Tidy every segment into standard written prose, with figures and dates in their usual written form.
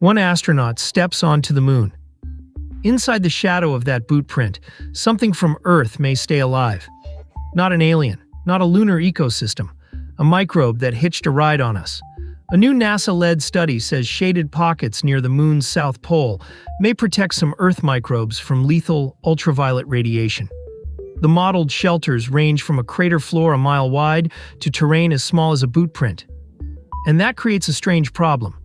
One astronaut steps onto the moon. Inside the shadow of that boot print, something from Earth may stay alive. Not an alien, not a lunar ecosystem, a microbe that hitched a ride on us. A new NASA-led study says shaded pockets near the moon's south pole may protect some Earth microbes from lethal ultraviolet radiation. The modeled shelters range from a crater floor a mile wide to terrain as small as a boot print. And that creates a strange problem.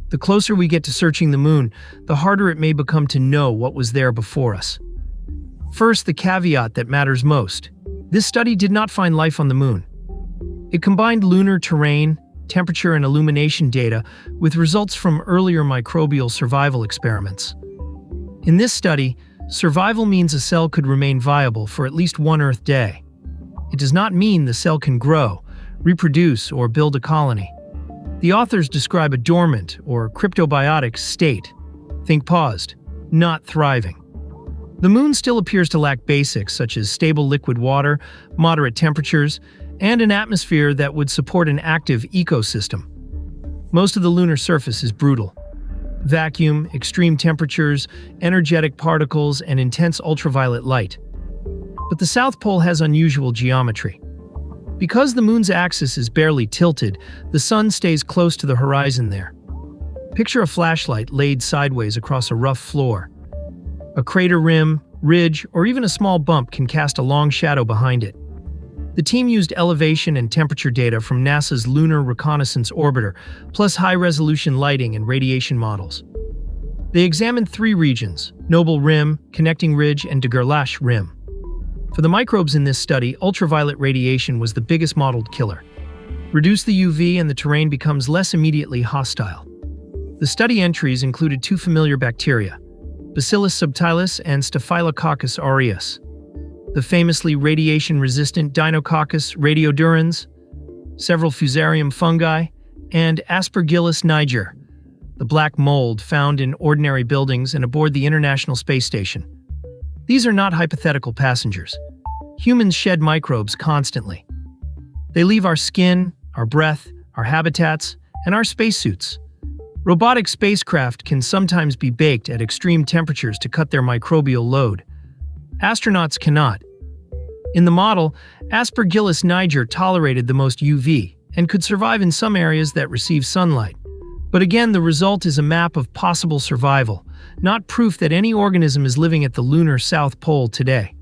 The closer we get to searching the moon, the harder it may become to know what was there before us. First, the caveat that matters most. This study did not find life on the moon. It combined lunar terrain, temperature, and illumination data with results from earlier microbial survival experiments. In this study, survival means a cell could remain viable for at least one Earth day. It does not mean the cell can grow, reproduce, or build a colony. The authors describe a dormant or cryptobiotic state. Think paused, not thriving. The moon still appears to lack basics such as stable liquid water, moderate temperatures, and an atmosphere that would support an active ecosystem. Most of the lunar surface is brutal. Vacuum, extreme temperatures, energetic particles, and intense ultraviolet light. But the South Pole has unusual geometry. Because the moon's axis is barely tilted, the sun stays close to the horizon there. Picture a flashlight laid sideways across a rough floor. A crater rim, ridge, or even a small bump can cast a long shadow behind it. The team used elevation and temperature data from NASA's Lunar Reconnaissance Orbiter, plus high-resolution lighting and radiation models. They examined 3 regions: Noble Rim, Connecting Ridge, and de Gerlache Rim. For the microbes in this study, ultraviolet radiation was the biggest modeled killer. Reduce the UV and the terrain becomes less immediately hostile. The study entries included 2 familiar bacteria, Bacillus subtilis and Staphylococcus aureus, the famously radiation-resistant Deinococcus radiodurans, several Fusarium fungi, and Aspergillus niger, the black mold found in ordinary buildings and aboard the International Space Station. These are not hypothetical passengers. Humans shed microbes constantly. They leave our skin, our breath, our habitats, and our spacesuits. Robotic spacecraft can sometimes be baked at extreme temperatures to cut their microbial load. Astronauts cannot. In the model, Aspergillus niger tolerated the most UV and could survive in some areas that receive sunlight. But again, the result is a map of possible survival, not proof that any organism is living at the lunar South Pole today.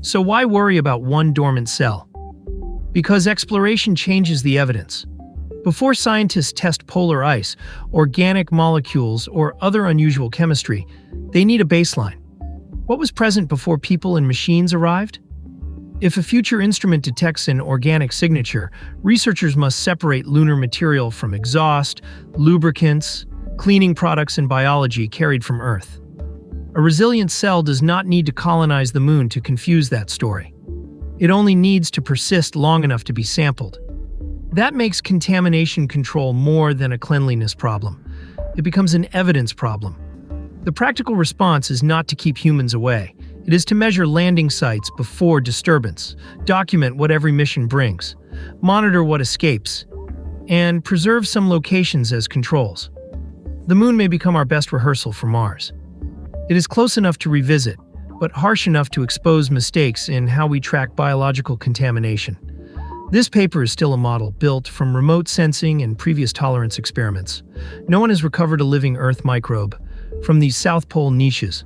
So why worry about one dormant cell? Because exploration changes the evidence. Before scientists test polar ice, organic molecules, or other unusual chemistry, they need a baseline. What was present before people and machines arrived? If a future instrument detects an organic signature, researchers must separate lunar material from exhaust, lubricants, cleaning products, and biology carried from Earth. A resilient cell does not need to colonize the moon to confuse that story. It only needs to persist long enough to be sampled. That makes contamination control more than a cleanliness problem. It becomes an evidence problem. The practical response is not to keep humans away. It is to measure landing sites before disturbance, document what every mission brings, monitor what escapes, and preserve some locations as controls. The moon may become our best rehearsal for Mars. It is close enough to revisit, but harsh enough to expose mistakes in how we track biological contamination. This paper is still a model built from remote sensing and previous tolerance experiments. No one has recovered a living Earth microbe from these South Pole niches.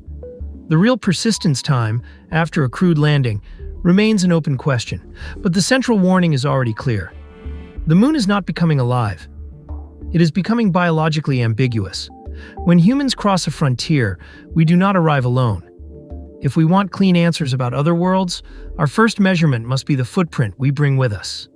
The real persistence time, after a crude landing, remains an open question, but the central warning is already clear. The moon is not becoming alive. It is becoming biologically ambiguous. When humans cross a frontier, we do not arrive alone. If we want clean answers about other worlds, our first measurement must be the footprint we bring with us.